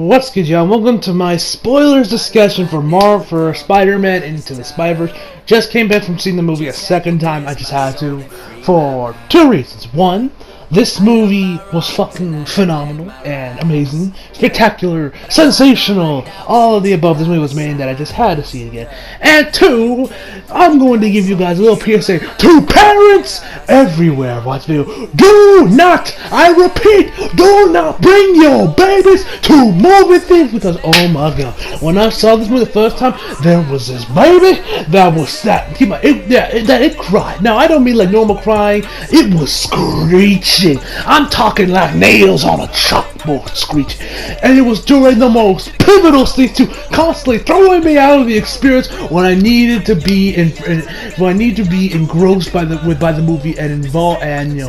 What's good, y'all? Welcome to my spoilers discussion for Spider-Man Into the Spiderverse. Just came back from seeing the movie a second time. I just had to, for two reasons. One, this movie was fucking phenomenal and amazing, spectacular, sensational, all of the above. This movie was made that I just had to see it again. And two, I'm going to give you guys a little PSA to parents everywhere. Watch the video. Do not, I repeat, do not bring your babies to movie theaters because, oh my god, when I saw this movie the first time, there was this baby that was it cried. Now I don't mean like normal crying. It was screeching. I'm talking like nails on a chalkboard screeching, and it was during the most pivotal stage to constantly throwing me out of the experience when I needed to be engrossed by the movie and involved and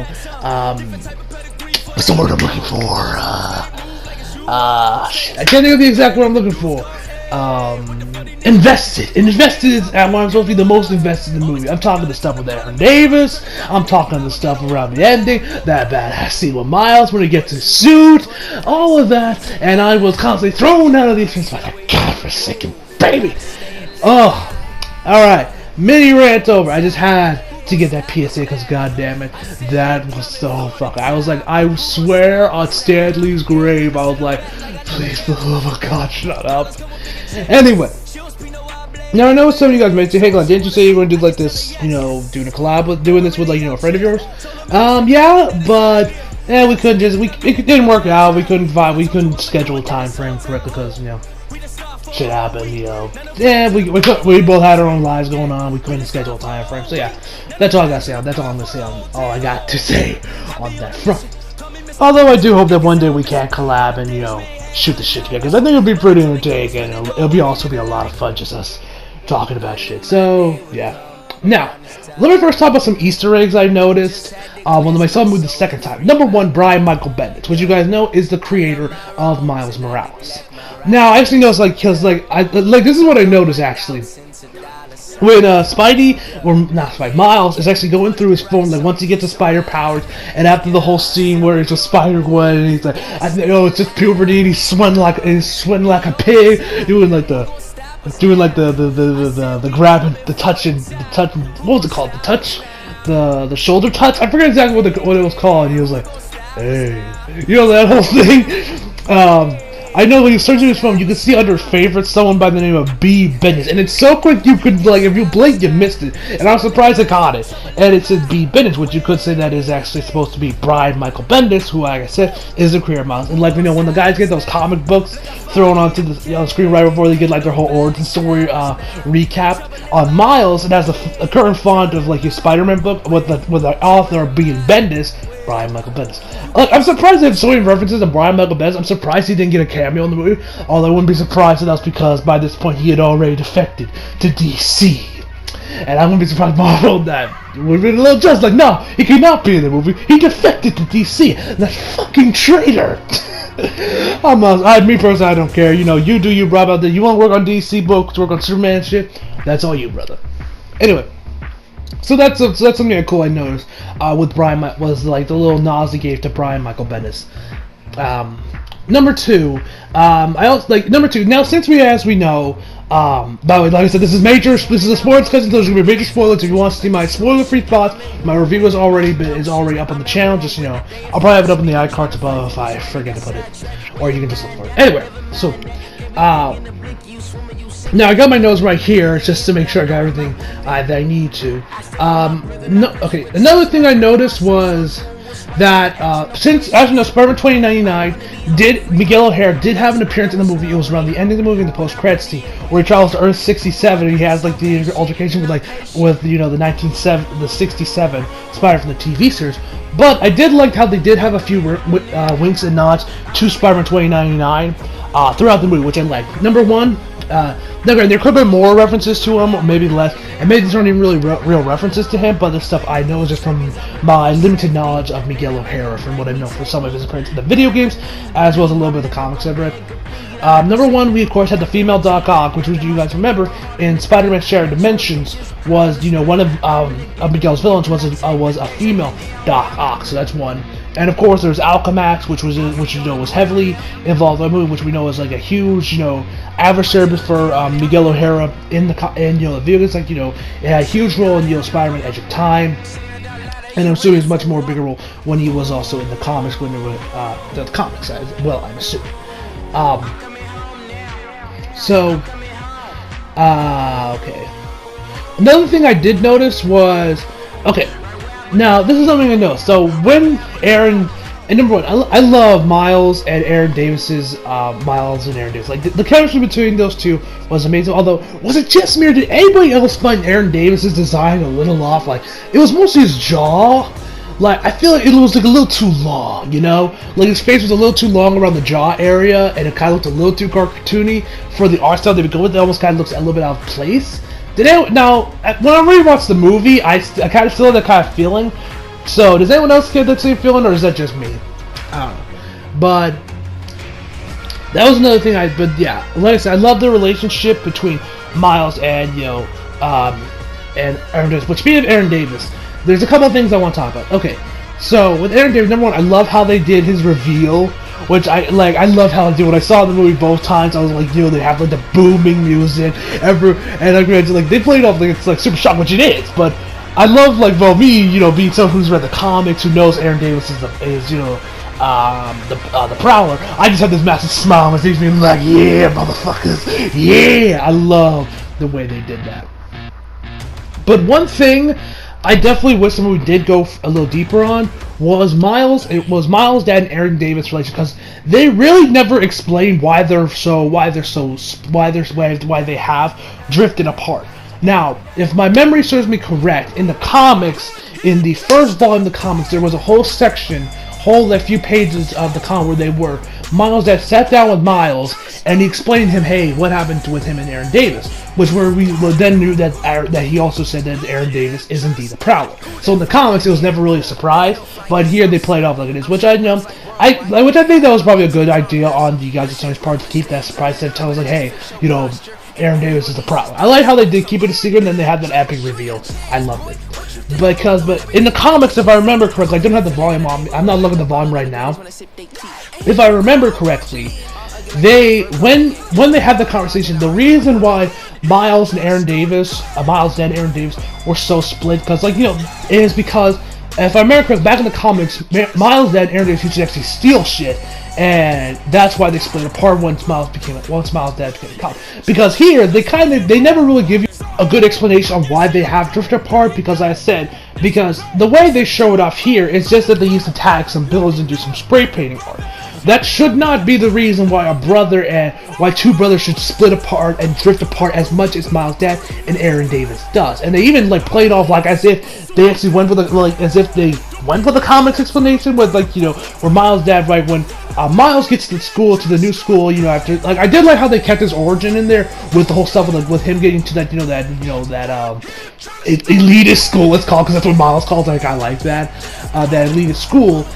what's the word I'm looking for? I can't think of the exact word I'm looking for. Invested is I'm supposed to be the most invested in the movie. I'm talking the stuff with Aaron Davis. I'm talking the stuff around the ending. That badass scene with Miles when he gets his suit. All of that. And I was constantly thrown out of these things like a godforsaken baby. Oh, alright. Mini rant over. I just had to get that PSA because goddammit, that was so fucking. I was like, I swear on Stan Lee's grave, I was like, please, for the love of God, shut up. Anyway, now I know some of you guys may say, hey Glenn, didn't you say you were gonna do like this, doing a collab with like a friend of yours? Yeah, but we couldn't it didn't work out. We couldn't schedule a time frame correctly because shit happened, Yeah, we both had our own lives going on. We couldn't schedule a time frame. So yeah, that's all I gotta say. That's all I'm gonna say on all I got to say on that front. Although I do hope that one day we can collab and shoot the shit together, because I think it'll be pretty entertaining and it'll also be a lot of fun just us talking about shit. So yeah. Now, let me first talk about some Easter eggs I noticed when I saw the movie the second time. Number one, Brian Michael Bendis, which you guys know is the creator of Miles Morales. Now, I actually noticed, this is what I noticed, actually. When Miles is actually going through his phone, like, once he gets the spider powers, and after the whole scene where it's a Spider-Gwen, and he's like, it's just puberty, and he's sweating like a pig, doing the grab, the touch, what was it called? The shoulder touch? I forget exactly what it was called, and he was like, hey, that whole thing. I know when you search his phone, you can see under favorites someone by the name of B. Bendis, and it's so quick you could, if you blink, you missed it, and I'm surprised I caught it, and it says B. Bendis, which you could say that is actually supposed to be Brian Michael Bendis, who, like I said, is the creator of Miles, and when the guys get those comic books thrown onto the screen right before they get, their whole origin story recapped on Miles, it has a current font of, your Spider-Man book with the author being Bendis, Brian Michael Bendis. I'm surprised they have so many references to Brian Michael Bendis. I'm surprised he didn't get a cameo in the movie, although I wouldn't be surprised if that's because by this point he had already defected to DC. And I wouldn't be surprised if Marvel that would have been a little just no, he could not be in the movie. He defected to DC. That fucking traitor. Me personally, I don't care. You do you, bro, out there. You want to work on DC books, work on Superman shit? That's all you, brother. Anyway. So that's something cool I noticed with Brian was the little nods he gave to Brian Michael Bendis. Number two, number two. Now, since we know, by the way, like I said, this is a sports cousin, so there's gonna be major spoilers. If you want to see my spoiler-free thoughts, my review is already up on the channel. Just I'll probably have it up in the iCards above if I forget to put it, or you can just look for it. Anyway, so now I got my notes right here just to make sure I got everything that I need to. Another thing I noticed was that since, as you know, Spiderman 2099 Miguel O'Hara did have an appearance in the movie. It was around the end of the movie in the post-credits scene where he travels to Earth 67 and he has the altercation with the 67 Spider from the TV series. But I did like how they did have a few winks and nods to Spiderman 2099 throughout the movie, which I liked. Number one, there could have been more references to him, or maybe less, and maybe these aren't even really real references to him, but this stuff I know is just from my limited knowledge of Miguel O'Hara, from what I know from some of his appearances in the video games, as well as a little bit of the comics I've read. Number one, we of course had the female Doc Ock, which, you guys remember, in Spider-Man Shattered Dimensions, was one of Miguel's villains was a female Doc Ock, so that's one. And of course, there's Alchemax, which was heavily involved in the movie, which we know is like a huge adversary for Miguel O'Hara in the video games. Like it had a huge role in Spider-Man: Edge of Time. And I'm assuming it's much more bigger role when he was also in the comics, when they were the comics as well, I'm assuming. Okay. Another thing I did notice was, okay, now this is something I noticed. So when Aaron, and number one, I love Miles and Aaron Davis's Like the chemistry between those two was amazing. Although, was it just me or did anybody else find Aaron Davis's design a little off? Like it was mostly his jaw. Like I feel like it was like a little too long, Like his face was a little too long around the jaw area, and it kind of looked a little too cartoony for the art style they would go with. It almost kind of looks a little bit out of place. When I rewatched the movie, I kind of still have that kind of feeling. So, does anyone else get that same feeling, or is that just me? I don't know. But that was another thing. But yeah, like I said, I love the relationship between Miles and and Aaron Davis. But speaking of Aaron Davis, there's a couple of things I want to talk about. Okay, so with Aaron Davis, number one, I love how they did his reveal, which I love how they do. When I saw the movie both times, I was like, they have like the booming music, and I imagine like they played off like it's like super shock, which it is, but. I love, me, being someone who's read the comics, who knows Aaron Davis is the Prowler. I just have this massive smile on my face, being like, yeah, motherfuckers, yeah. I love the way they did that. But one thing I definitely wish the movie did go a little deeper on was Miles' dad and Aaron Davis' relationship, because they really never explained why they have drifted apart. Now, if my memory serves me correct, in the comics, in the first volume of the comics, there was a whole section, few pages of the comic where Miles' dad sat down with Miles, and he explained to him, hey, what happened with him and Aaron Davis, which where we then knew that he also said that Aaron Davis is indeed the Prowler. So in the comics, it was never really a surprise, but here they played off like it is, which I think that was probably a good idea on the guys' part to keep that surprise, to tell us like, hey, Aaron Davis is the Prowler. I like how they did keep it a secret, and then they had that epic reveal. I loved it. But in the comics, if I remember correctly, I don't have the volume on me. I'm not looking at the volume right now. If I remember correctly, when they had the conversation, the reason why Miles and Aaron Davis, were so split, because is because if I remember correctly, back in the comics, Miles' dad and Aaron Davis used to actually steal shit. And that's why they split apart once Miles' dad became a cop. Because here, they never really give you a good explanation on why they have drifted apart, because the way they show it off here is just that they used to tag some buildings and do some spray painting art. That should not be the reason why two brothers should split apart and drift apart as much as Miles' dad and Aaron Davis does. And they even played off as if they actually went with the comics explanation with where Miles' dad when Miles gets to the new school, after I did like how they kept his origin in there with the whole stuff with him getting to that elitist school, it's called, because that's what Miles calls it. I like that elitist school.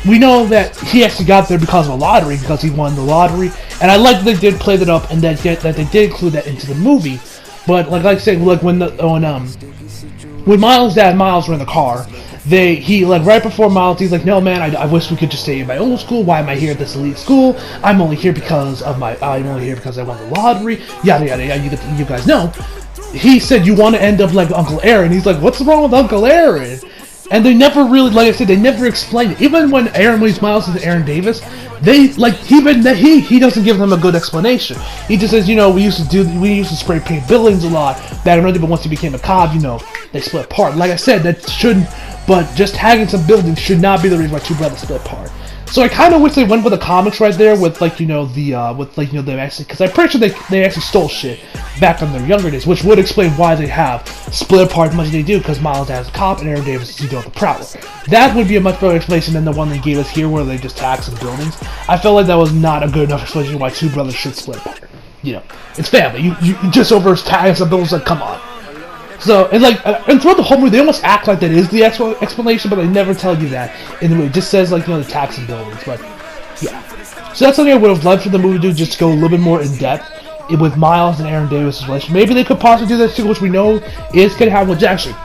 We know that he actually got there because of a lottery, because he won the lottery, and I like that they did play that up and that they did include that into the movie. But like I said, when Miles' dad and Miles were in the car, he right before Miles, he's like, no man, I wish we could just stay in my own school. Why am I here at this elite school? I'm only here because I won the lottery. Yada yada yada. You guys know. He said, you want to end up like Uncle Aaron. He's like, what's wrong with Uncle Aaron? And they never really, like I said, they never explained it. Even when Miles and Aaron Davis, he doesn't give them a good explanation. He just says, we used to spray paint buildings a lot back in the day, but once he became a cop, they split apart. Like I said, but just tagging some buildings should not be the reason why two brothers split apart. So I kind of wish they went with the comics right there with them actually, because I'm pretty sure they actually stole shit back in their younger days, which would explain why they have split apart as much as they do, because Miles has a cop and Aaron Davis is the Prowler. That would be a much better explanation than the one they gave us here, where they just tag some buildings. I felt like that was not a good enough explanation why two brothers should split apart. It's family. You just over tagging some buildings, come on. So, and throughout the whole movie, they almost act like that is the actual explanation, but they never tell you that in the movie. It just says, the tax and buildings, but, yeah. So that's something I would have loved for the movie to do, just to go a little bit more in-depth with Miles and Aaron Davis' relationship. Maybe they could possibly do that too, which we know is going to happen with Jackson.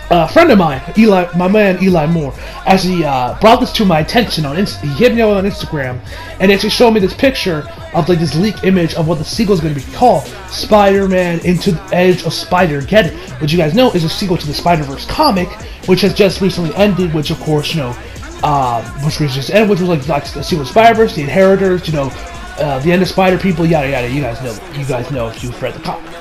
a friend of mine, Eli, my man Eli Moore, actually brought this to my attention on he hit me up on Instagram, and actually showed me this picture of like this leaked image of what the sequel is going to be called, Spider-Man Into the Edge of Spider-Geddon, which you guys know is a sequel to the Spiderverse comic, which has just recently ended, which of course, you know, which was just ended, which was like the sequel to Spiderverse, the Inheritors, you know, the end of Spider People, yada yada. You guys know if you've read the comic.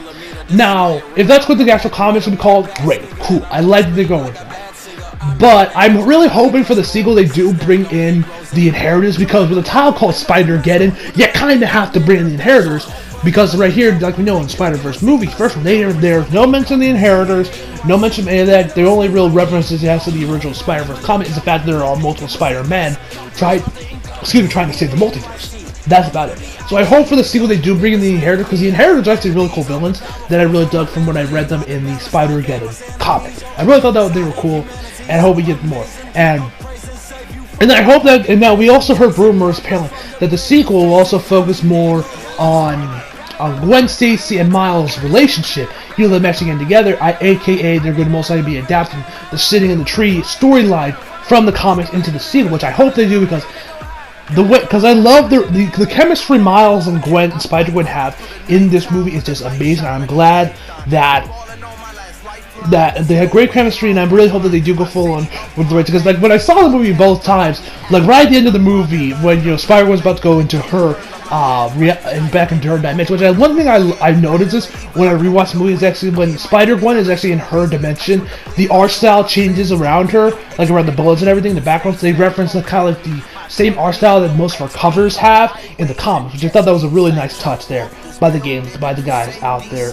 Now, if that's what the actual comic's gonna be called, great, cool. I like that they're going with that. But I'm really hoping for the sequel they do bring in the Inheritors, because with a title called Spider-Geddon, you kind of have to bring in the Inheritors, because right here, like we know in Spider-Verse movie, first one, there's no mention of the Inheritors, no mention of any of that. The only real references it has to the original Spider-Verse comic is the fact that there are multiple Spider-Men trying to save the multiverse. That's about it. So I hope for the sequel they do bring in the Inheritors, because the Inheritors are actually really cool villains that I really dug from when I read them in the Spider-Geddon comic. I really thought that they were cool, and I hope we get more. And I hope that, and now we also heard rumors apparently that the sequel will also focus more on Gwen Stacy and Miles' relationship. You know, them actually getting together, aka they're going to most likely be adapting the Sitting in the Tree storyline from the comics into the sequel, which I hope they do, because I love the chemistry Miles and Gwen and Spider-Gwen have in this movie is just amazing. I'm glad that they had great chemistry, and I really hope that they do go full on with the right, because like when I saw the movie both times, like right at the end of the movie when, you know, Spider-Gwen's about to go into her back into her dimension, which one thing I noticed is when I rewatched the movie is actually when Spider-Gwen is actually in her dimension, the art style changes around her, like around the bullets and everything, the backgrounds, they reference the kind of like the same art style that most of our covers have in the comics, which I thought that was a really nice touch there by the guys out there,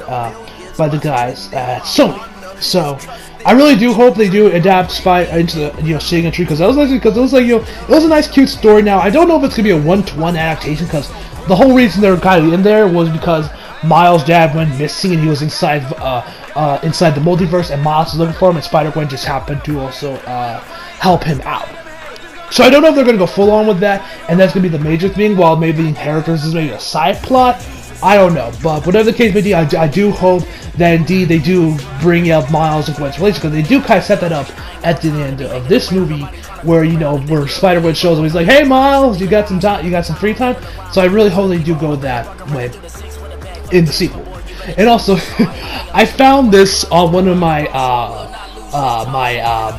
by the guys at Sony. So I really do hope they do adapt into the, you know, Sitting in a Tree, because it was like, you know, it was a nice cute story. Now I don't know if it's gonna be a one-to-one adaptation, because the whole reason they're kind of in there was because Miles' dad went missing and he was inside the multiverse, and Miles was looking for him, and Spider-Gwen just happened to also help him out. So I don't know if they're going to go full on with that, and that's going to be the major thing, while maybe Inheritors is maybe a side plot. I don't know, but whatever the case may be, I do hope that indeed they do bring up Miles and Gwen's relationship, because they do kind of set that up at the end of this movie, where, you know, where Spider-Gwen shows him, he's like, "Hey Miles, you got some time, you got some free time?" So I really hope they do go that way in the sequel. And also, I found this on one of my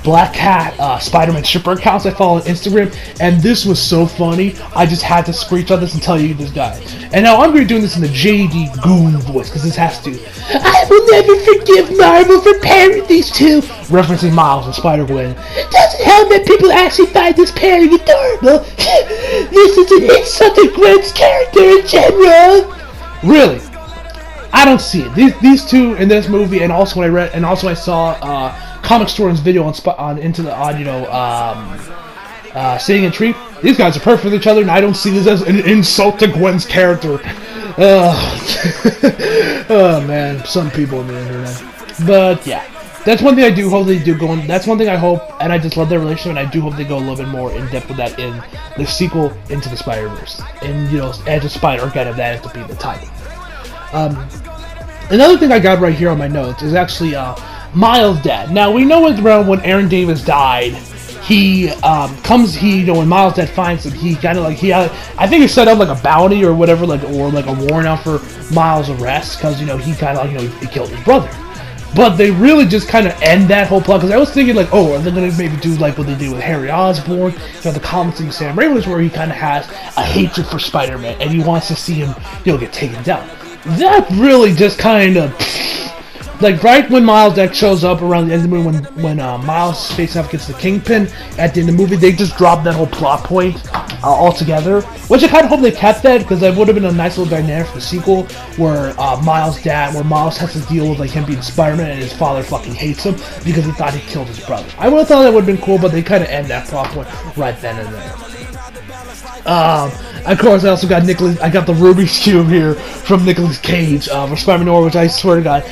Black Cat Spider-Man shipper accounts I follow on Instagram, and this was so funny. I just had to screenshot this and tell you this guy. And now I'm going to be doing this in the JD Goon voice, because this has to. "I will never forgive Marvel for pairing these two," referencing Miles and Spider-Gwen. "Doesn't help that people actually find this pairing adorable. This is an insult to Gwen's character in general." Really? I don't see it. These two in this movie, and also when I saw Comic Store's video on Sitting in a Tree, these guys are perfect with each other, and I don't see this as an insult to Gwen's character. Oh man, some people on the internet. But yeah, that's one thing I do hope they do go on. That's one thing I hope, and I just love their relationship, and I do hope they go a little bit more in depth with that in the sequel Into the Spider-Verse, and, you know, Edge of Spider-Geddon, if that has to be the title. Another thing I got right here on my notes is actually Miles' dad. Now we know around when Aaron Davis died, when Miles' dad finds him, he kind of like I think he set up like a bounty or whatever, or a warrant out for Miles' arrest, because, you know, he kind of like, you know, he killed his brother. But they really just kind of end that whole plot, because I was thinking like, oh, are they going to maybe do like what they did with Harry Osborn, you know, the comics in Sam Raimi's, where he kind of has a hatred for Spider-Man and he wants to see him, you know, get taken down. That really just kind of, like, right when Miles' deck shows up around the end of the movie, when Miles faces off against the Kingpin at the end of the movie, they just dropped that whole plot point altogether, which I kind of hope they kept that, because that would have been a nice little dynamic for the sequel, where Miles' has to deal with, like, him being Spider-Man and his father fucking hates him because he thought he killed his brother. I would have thought that would have been cool, but they kind of end that plot point right then and there. Of course, I also got I got the Rubik's Cube here from Nicolas Cage for Spider-Man, which I swear to God,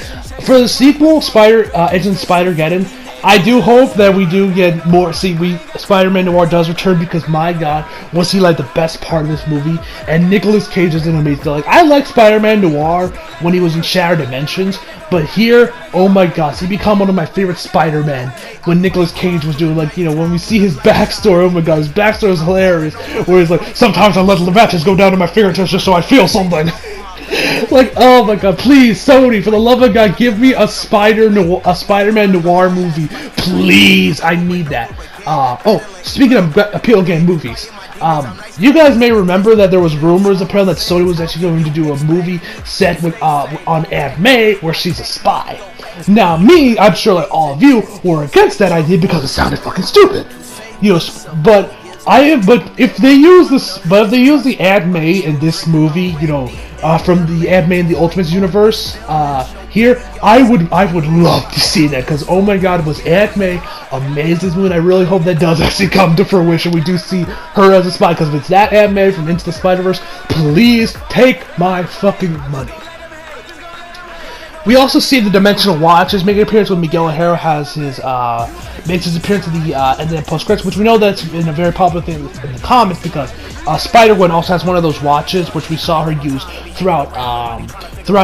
for the sequel, Edge of Spider-Geddon, I do hope that we do get more. See, Spider-Man Noir does return because my God, was he like the best part of this movie? And Nicolas Cage is an amazing. Like I like Spider-Man Noir when he was in Shattered Dimensions, but here, oh my gosh, he become one of my favorite Spider-Man when Nicolas Cage was doing like when we see his backstory. Oh my God, his backstory is hilarious. Where he's like, sometimes I let the matches go down to my fingertips just so I feel something. Like, oh my God, please, Sony, for the love of God, give me a Spider-Man Noir movie, please. I need that. Oh, speaking of appeal game movies, you guys may remember that there was rumors apparently that Sony was actually going to do a movie set with on Aunt May where she's a spy. Now, I'm sure like all of you were against that idea because it sounded fucking stupid. But if they use the Aunt May in this movie, from the Aunt May in the Ultimate Universe, here, I would love to see that, because oh my God, was Aunt May amazing movie, and I really hope that does actually come to fruition. We do see her as a spy, because if it's that Aunt May from Into the Spider-Verse, please take my fucking money. We also see the Dimensional Watches make an appearance when Miguel O'Hara makes his appearance at the end of the post-credits, which we know that's been a very popular thing in the comics because Spider-Gwen also has one of those watches, which we saw her use throughout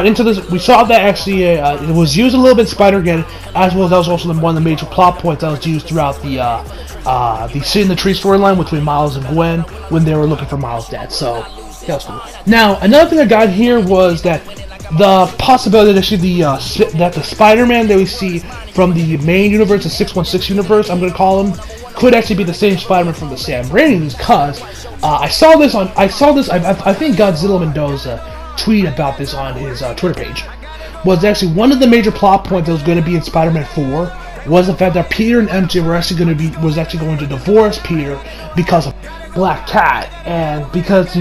Into this. We saw that actually it was used a little bit in Spider-Gwen, as well as that was also one of the major plot points that was used throughout the Sid in the Tree storyline between Miles and Gwen when they were looking for Miles' dad. So that was cool. Now, another thing I got here was that the possibility that actually the Spider-Man that we see from the main universe, the 616 universe, I'm going to call him, could actually be the same Spider-Man from the Sam Raimi, because I think Godzilla Mendoza tweeted about this on his Twitter page. Was actually one of the major plot points that was going to be in Spider-Man 4 was the fact that Peter and MJ were actually going to divorce Peter because of Black Cat, and because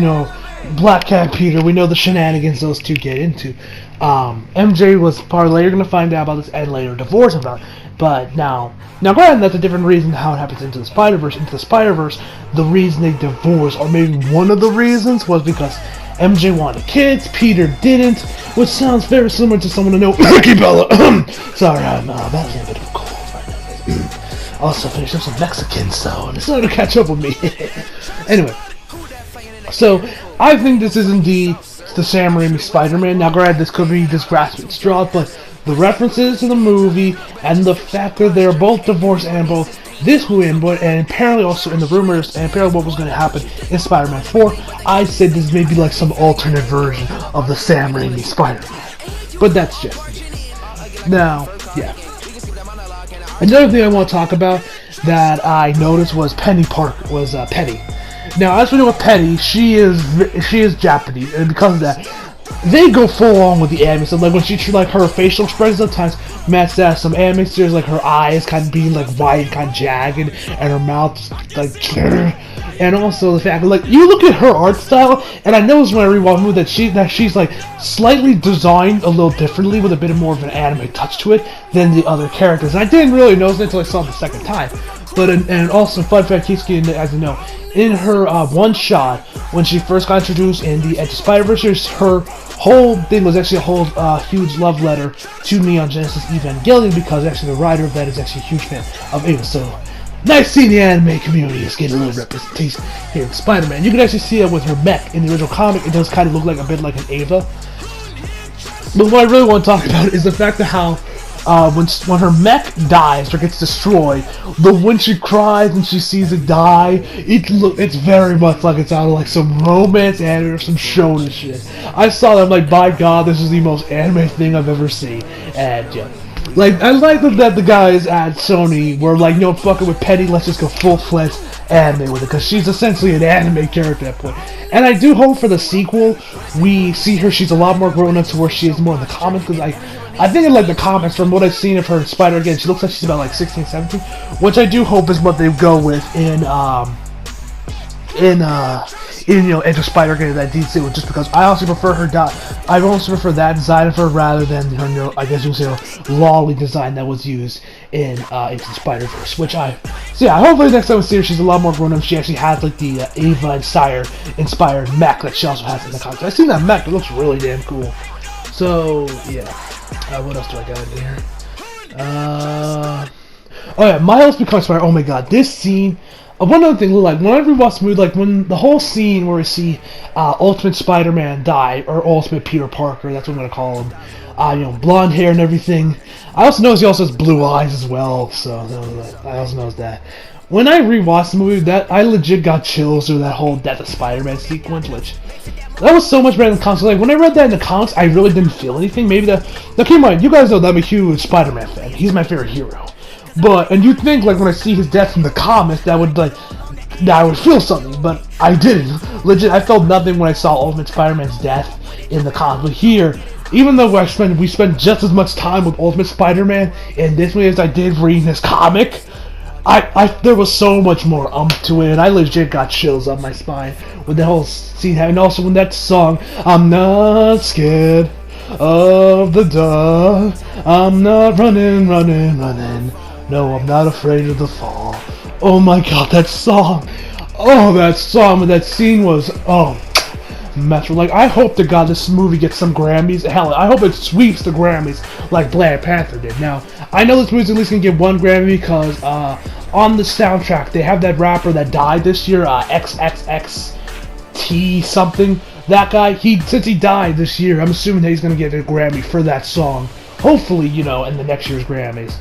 Black Cat and Peter, we know the shenanigans those two get into. MJ was probably later going to find out about this and later divorce about it. But now granted, that's a different reason how it happens into the Spider-Verse. Into the Spider-Verse, the reason they divorced, or maybe one of the reasons, was because MJ wanted kids, Peter didn't, which sounds very similar to someone I know, Ricky Bella. Sorry, I'm battling a bit of a cold right now. Also finished up some Mexican, so it's not to catch up with me. Anyway, so I think this is indeed the Sam Raimi Spider-Man. Now, granted, this could be just grasping straws, but the references to the movie and the fact that they're both divorced and both this win, and apparently also in the rumors, and apparently what was going to happen in Spider-Man 4, I said this may be like some alternate version of the Sam Raimi Spider-Man. But that's just me. Now, yeah. Another thing I want to talk about that I noticed was Penny. Now, as we know with Penny, she is Japanese, and because of that, they go full on with the anime. So like when her facial expressions sometimes match that. Some anime series, like her eyes kind of being like wide, kind of jagged, and her mouth like, and also the fact like you look at her art style, and I noticed when I rewatched the movie that she's like slightly designed a little differently with a bit more of an anime touch to it than the other characters. And I didn't really notice it until I saw it the second time. But and also fun fact, as you know, in her one shot when she first got introduced in the Spider-Verse, her whole thing was actually a whole huge love letter to Neon Genesis Evangelion, because actually the writer of that is actually a huge fan of Ava. So nice seeing the anime community is getting a little representation here in Spider-Man. You can actually see it with her mech in the original comic. It does kind of look like a bit like an Ava. But what I really want to talk about is the fact that how when her mech dies or gets destroyed, when she cries and she sees it die, it's very much like it's out of like some romance anime or some shonen shit. I saw that, I'm like, by God, this is the most anime thing I've ever seen. And yeah, like I like that the guys at Sony were like, no, fucking with Penny, let's just go full-fledged anime with it, because she's essentially an anime character at that point. And I do hope for the sequel we see her, she's a lot more grown up to where she is more in the comics, because I think in like the comics, from what I've seen of her in Spider-Again, she looks like she's about like 16, 17, which I do hope is what they go with in Enter Spider-Again that DC, just because I also prefer her I also prefer that design of her rather than her, I guess you'll say, her lolly design that was used in Into the Spider-Verse, so yeah, hopefully next time we see her, she's a lot more grown up. She actually has like the Ava and Sire inspired mech that she also has in the comics. I've seen that mech, it looks really damn cool. So yeah. What else do I got in here? Oh yeah, Miles becomes Spider. Oh my god, this scene. One other thing, like when I rewatch the movie, like when the whole scene where we see Ultimate Spider-Man die, or Ultimate Peter Parker, that's what I'm gonna call him. Blonde hair and everything. I also noticed he also has blue eyes as well, so I also noticed that. When I rewatched the movie, that I legit got chills through that whole Death of Spider-Man sequence, which that was so much better than the comics. Like when I read that in the comics, I really didn't feel anything. Maybe that. Now keep in mind, you guys know that I'm a huge Spider-Man fan. He's my favorite hero. And you'd think like when I see his death in the comics, that I would feel something, but I didn't. Legit, I felt nothing when I saw Ultimate Spider-Man's death in the comics. But here, even though we spent just as much time with Ultimate Spider-Man in this movie as I did reading his comic, there was so much more to it, and I legit got chills up my spine with the whole scene. And also when that song, I'm not scared of the dark, I'm not running. No, I'm not afraid of the fall. Oh my god, that song! Oh, that song with that scene was, masterful. Like, I hope to god this movie gets some Grammys. Hell, I hope it sweeps the Grammys like Black Panther did. Now, I know this movie's at least gonna get one Grammy because, on the soundtrack, they have that rapper that died this year, XXXT something. That guy, since he died this year, I'm assuming that he's gonna get a Grammy for that song. Hopefully, in the next year's Grammys.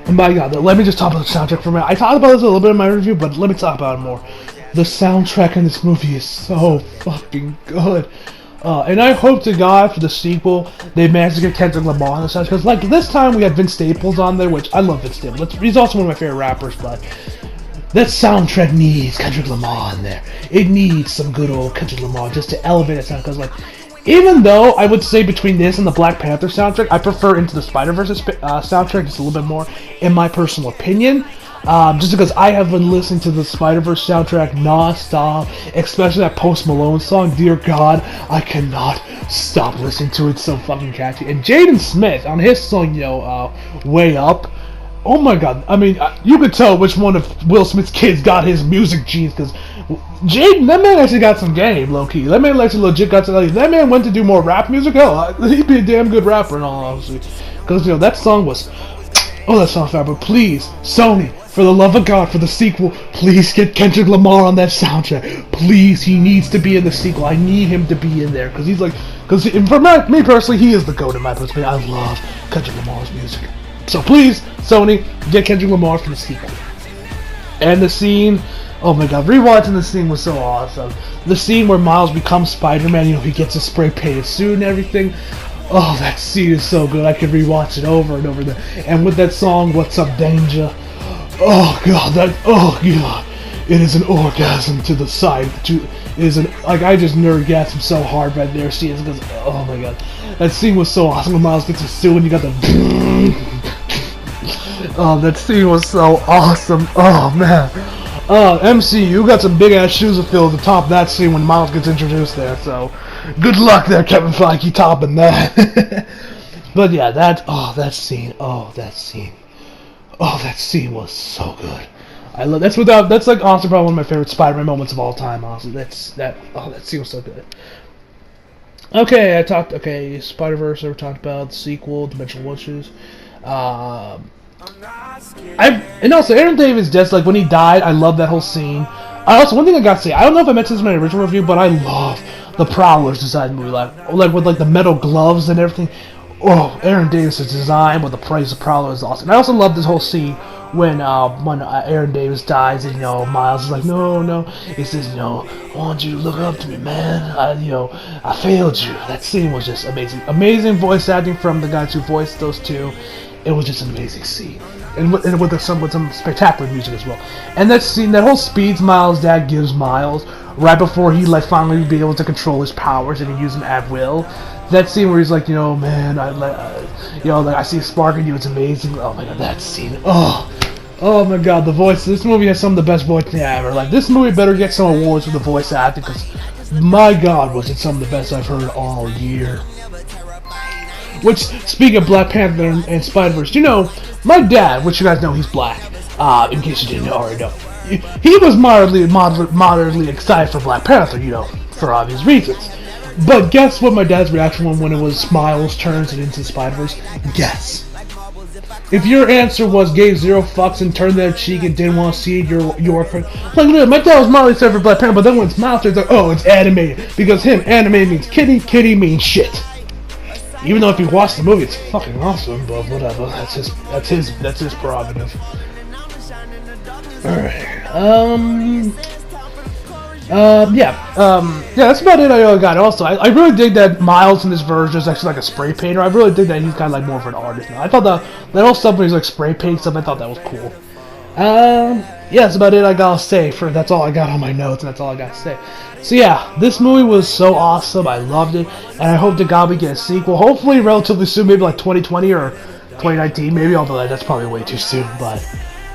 And my god, let me just talk about the soundtrack for a minute. I talked about this a little bit in my review, but let me talk about it more. The soundtrack in this movie is so fucking good. And I hope to god for the sequel, they managed to get Kendrick Lamar on the soundtrack. Because, like, this time we had Vince Staples on there, which I love Vince Staples. He's also one of my favorite rappers, but that soundtrack needs Kendrick Lamar in there. It needs some good old Kendrick Lamar just to elevate it. Because, like, even though I would say between this and the Black Panther soundtrack, I prefer Into the Spiderverse soundtrack just a little bit more, in my personal opinion. Just because I have been listening to the Spiderverse soundtrack non-stop, especially that Post Malone song, Dear God, I cannot stop listening to it, it's so fucking catchy. And Jaden Smith, on his song, Way Up, oh my god, I mean, you could tell which one of Will Smith's kids got his music genes, because Jaden, that man actually got some game, low-key. That man actually legit got some, that man went to do more rap music, hell, he'd be a damn good rapper in all honesty. Because, that song was, that song's fire, but please, Sony, for the love of God, for the sequel, please get Kendrick Lamar on that soundtrack. Please, he needs to be in the sequel. I need him to be in there, because for me personally, he is the GOAT in my perspective. I love Kendrick Lamar's music. So please, Sony, get Kendrick Lamar for the sequel. And the scene, oh my god, rewatching the scene was so awesome. The scene where Miles becomes Spider-Man, he gets a spray painted suit and everything. Oh, that scene is so good. I could rewatch it over and over again. And with that song, What's Up, Danger? Oh god, it is an orgasm to the side. I just nerdgasmed so hard right there seeing it because, oh my god, that scene was so awesome when Miles gets a suit and you got the oh, that scene was so awesome. Oh man. MC, you got some big ass shoes to fill to top that scene when Miles gets introduced there, so good luck there, Kevin Feige, topping that. But yeah, that scene was so good. I love that's like honestly probably one of my favorite Spider-Man moments of all time. Honestly, that scene was so good. Okay, Spider-Verse. I talked about the sequel, Dimensional Witches. And also Aaron Davis' death, like when he died, I love that whole scene. One thing I gotta say, I don't know if I mentioned this in my original review, but I love the Prowler's design in the movie, like with like the metal gloves and everything. Oh, Aaron Davis' design with the praise of Prowler is awesome. I also love this whole scene when Aaron Davis dies and Miles is like, no, he says, I want you to look up to me, man. I failed you. That scene was just amazing voice acting from the guys who voiced those two. It was just an amazing scene, and with some spectacular music as well. And that scene, that whole speech Miles' dad gives Miles right before he finally be able to control his powers and he use them at will. That scene where he's like, man, I see a spark in you. It's amazing. Oh my god, that scene. Oh my god, the voice. This movie has some of the best voicing ever. Like, this movie better get some awards for the voice acting because, my god, was it some of the best I've heard all year. Which, speaking of Black Panther and Spiderverse, my dad, which you guys know he's black, in case you didn't already know, he was moderately excited for Black Panther, for obvious reasons. But guess what my dad's reaction was when it was Miles' turns and Into the Spider-Verse? Guess. If your answer was gave 0 fucks and turned their cheek and didn't want to see your friend, like look, my dad was Miley Cyrus for Black Panther, but then when it's Miles, it's like, oh, it's animated because animated means kitty, kitty means shit. Even though if you watch the movie, it's fucking awesome, but whatever. That's his prerogative. All right. Yeah, that's about it. I got. Also, I really dig that Miles in this version is actually like a spray painter. I really dig that he's kind of like more of an artist now. I thought that whole stuff where he's like spray paint stuff, I thought that was cool. Yeah, that's about it. I gotta say. That's all I got on my notes, and that's all I gotta say. So yeah, this movie was so awesome. I loved it, and I hope to God we get a sequel. Hopefully, relatively soon, maybe like 2020 or 2019, maybe. Although that's probably way too soon, but.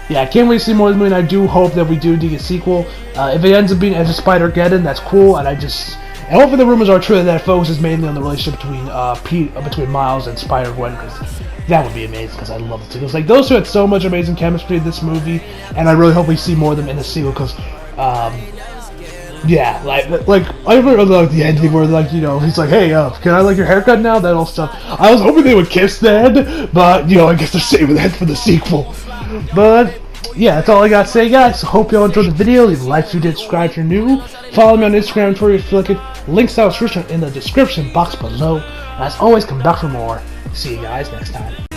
Yeah, I can't wait to see more of this movie, and I do hope that we do get a sequel. If it ends up being as a Spider-Geddon, that's cool, and hopefully the rumors are true that it focuses mainly on the relationship between Miles and Spider-Gwen, because that would be amazing, because I love the sequels. Like, those two had so much amazing chemistry in this movie, and I really hope we see more of them in the sequel, because, yeah, like I remember like the ending where like he's like, hey, can I like your haircut now? That all stuff. I was hoping they would kiss then, but I guess they're saving that for the sequel. But yeah, that's all I gotta say, guys. So hope y'all enjoyed the video. Leave a like if you did, subscribe if you're new. Follow me on Instagram and Twitter if you like it. Links to our description in the description box below. And as always, come back for more. See you guys next time.